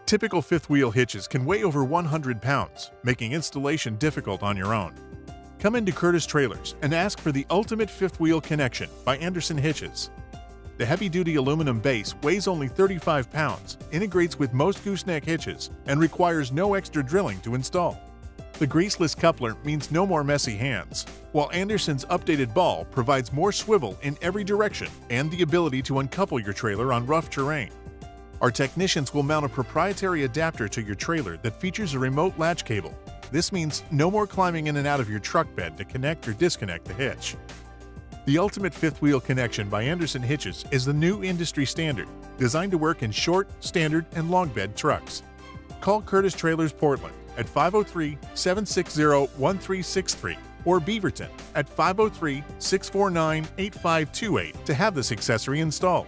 Typical fifth wheel hitches can weigh over 100 pounds, making installation difficult on your own. Come into Curtis Trailers and ask for the ultimate fifth wheel connection by Anderson Hitches. The heavy-duty aluminum base weighs only 35 pounds, integrates with most gooseneck hitches, and requires no extra drilling to install. The greaseless coupler means no more messy hands, while Anderson's updated ball provides more swivel in every direction and the ability to uncouple your trailer on rough terrain. Our technicians will mount a proprietary adapter to your trailer that features a remote latch cable. This means no more climbing in and out of your truck bed to connect or disconnect the hitch. The ultimate fifth wheel connection by Anderson Hitches is the new industry standard, designed to work in short, standard, and long bed trucks. Call Curtis Trailers Portland at 503-760-1363 or Beaverton at 503-649-8528 to have this accessory installed.